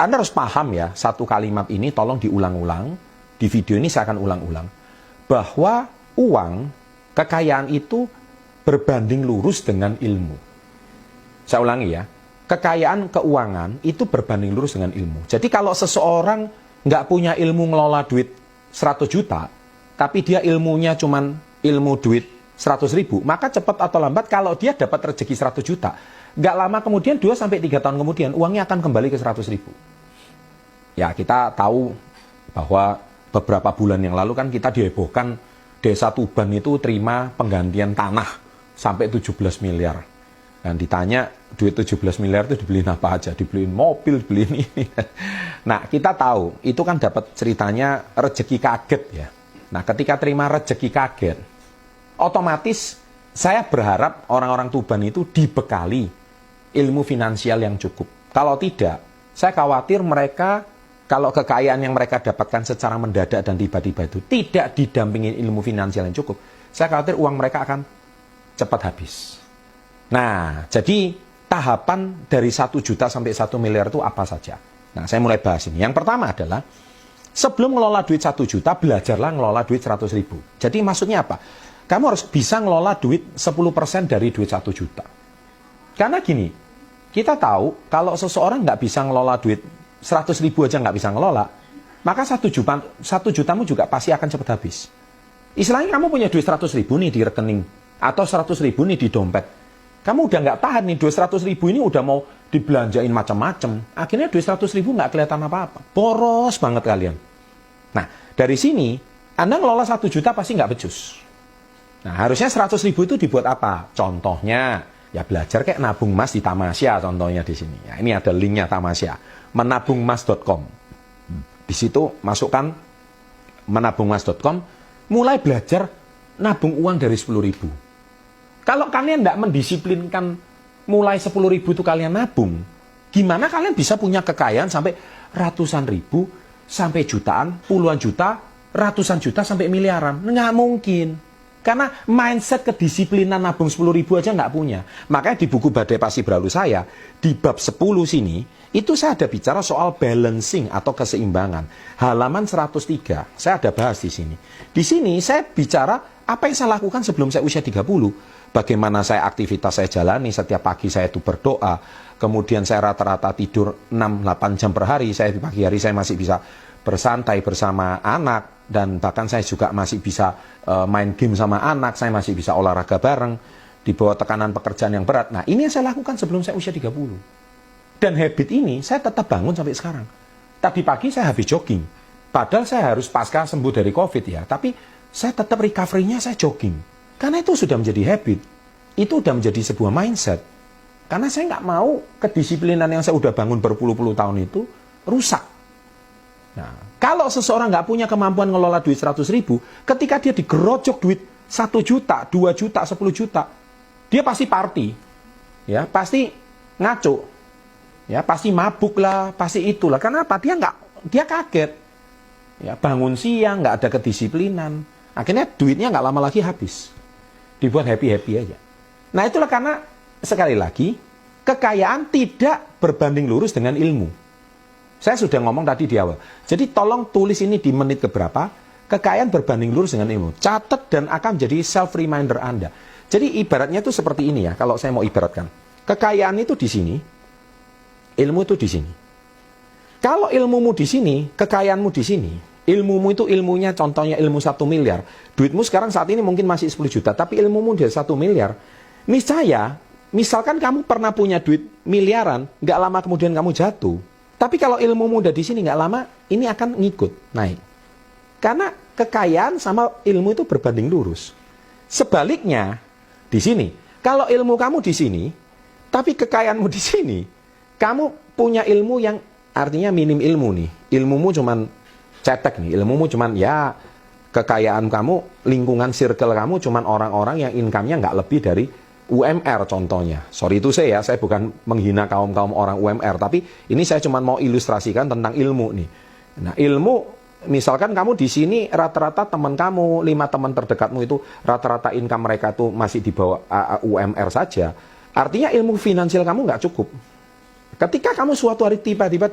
Anda harus paham ya, satu kalimat ini tolong diulang-ulang. Di video ini saya akan ulang-ulang. Bahwa uang, kekayaan itu berbanding lurus dengan ilmu. Saya ulangi ya, kekayaan keuangan itu berbanding lurus dengan ilmu. Jadi kalau seseorang nggak punya ilmu ngelola duit 100 juta, tapi dia ilmunya cuman ilmu duit 100.000, maka cepat atau lambat kalau dia dapat rezeki 100 juta, nggak lama kemudian 2-3 tahun kemudian uangnya akan kembali ke 100.000. Ya, kita tahu bahwa beberapa bulan yang lalu kan kita dihebohkan Desa Tuban itu terima penggantian tanah sampai 17 miliar. Dan ditanya duit 17 miliar itu dibeliin apa aja? Dibeliin mobil, dibeliin ini. Nah, kita tahu itu kan dapat ceritanya rezeki kaget ya. Nah, ketika terima rezeki kaget, otomatis saya berharap orang-orang Tuban itu dibekali ilmu finansial yang cukup. Kalau tidak, saya khawatir mereka, kalau kekayaan yang mereka dapatkan secara mendadak dan tiba-tiba itu tidak didampingin ilmu finansial yang cukup, saya khawatir uang mereka akan cepat habis. Nah, jadi tahapan dari 1 juta sampai 1 miliar itu apa saja? Nah, saya mulai bahas ini. Yang pertama adalah, sebelum ngelola duit 1 juta, belajarlah ngelola duit 100.000. Jadi maksudnya apa? Kamu harus bisa ngelola duit 10% dari duit 1 juta. Karena gini, kita tahu kalau seseorang nggak bisa ngelola duit 100.000 aja nggak bisa ngelola, maka 1 jutamu juga pasti akan cepat habis. Istilahnya kamu punya duit 100.000 nih di rekening, atau 100.000 nih di dompet. Kamu udah nggak tahan nih, duit 100.000 ini udah mau dibelanjain macam-macam. Akhirnya duit 100.000 nggak kelihatan apa-apa. Boros banget kalian. Nah, dari sini, Anda ngelola 1 juta pasti nggak becus. Nah, harusnya 100.000 itu dibuat apa? Contohnya, ya belajar kayak nabung emas di Tamasya contohnya di sini. Ya, ini ada linknya Tamasya. Menabungmas.com. Di situ masukkan menabungmas.com, mulai belajar nabung uang dari 10.000. Kalau kalian tidak mendisiplinkan mulai 10.000 itu kalian nabung, gimana kalian bisa punya kekayaan sampai ratusan ribu, sampai jutaan, puluhan juta, ratusan juta, sampai miliaran? Nggak mungkin. Karena mindset kedisiplinan nabung 10.000 aja nggak punya. Makanya di buku Badai Pasti Berlalu saya, di bab 10 sini, itu saya ada bicara soal balancing atau keseimbangan. Halaman 103, saya ada bahas di sini. Di sini saya bicara apa yang saya lakukan sebelum saya usia 30. Bagaimana saya aktivitas saya jalani, setiap pagi saya itu berdoa. Kemudian saya rata-rata tidur 6-8 jam per hari. Saya di pagi hari saya masih bisa bersantai bersama anak. Dan bahkan saya juga masih bisa main game sama anak. Saya masih bisa olahraga bareng di bawah tekanan pekerjaan yang berat. Nah, ini yang saya lakukan sebelum saya usia 30. Dan habit ini saya tetap bangun sampai sekarang. Tadi pagi saya habis jogging. Padahal saya harus pasca sembuh dari COVID ya. Tapi saya tetap recovery-nya saya jogging. Karena itu sudah menjadi habit. Itu sudah menjadi sebuah mindset. Karena saya nggak mau kedisiplinan yang saya udah bangun berpuluh-puluh tahun itu rusak. Nah, kalau seseorang nggak punya kemampuan ngelola duit 100.000, ketika dia digerojok duit 1 juta, 2 juta, 10 juta, dia pasti party, ya, pasti ngaco, ya, pasti mabuk lah, pasti itulah. Karena apa? Dia kaget, ya, bangun siang, nggak ada kedisiplinan, akhirnya duitnya nggak lama lagi habis, dibuat happy aja. Nah, itulah karena sekali lagi kekayaan tidak berbanding lurus dengan ilmu. Saya sudah ngomong tadi di awal. Jadi tolong tulis ini di menit keberapa. Kekayaan berbanding lurus dengan ilmu. Catat dan akan menjadi self-reminder Anda. Jadi ibaratnya itu seperti ini ya. Kalau saya mau ibaratkan. Kekayaan itu di sini. Ilmu itu di sini. Kalau ilmumu di sini, kekayaanmu di sini. Ilmumu itu ilmunya contohnya ilmu 1 miliar. Duitmu sekarang saat ini mungkin masih 10 juta. Tapi ilmumu dari 1 miliar. Misalkan kamu pernah punya duit miliaran. Nggak lama kemudian kamu jatuh. Tapi kalau ilmu udah di sini nggak lama, ini akan ngikut naik. Karena kekayaan sama ilmu itu berbanding lurus. Sebaliknya di sini, kalau ilmu kamu di sini, tapi kekayaanmu di sini, kamu punya ilmu yang artinya minim ilmu nih. Ilmumu cuman cetek nih, ilmumu cuman ya kekayaan kamu, lingkungan circle kamu cuman orang-orang yang income-nya nggak lebih dari UMR contohnya. Sorry itu saya bukan menghina kaum-kaum orang UMR, tapi ini saya cuma mau ilustrasikan tentang ilmu nih. Nah, ilmu, misalkan kamu di sini rata-rata teman kamu, 5 teman terdekatmu itu rata-rata income mereka tuh masih di bawah UMR saja. Artinya ilmu finansial kamu nggak cukup. Ketika kamu suatu hari tiba-tiba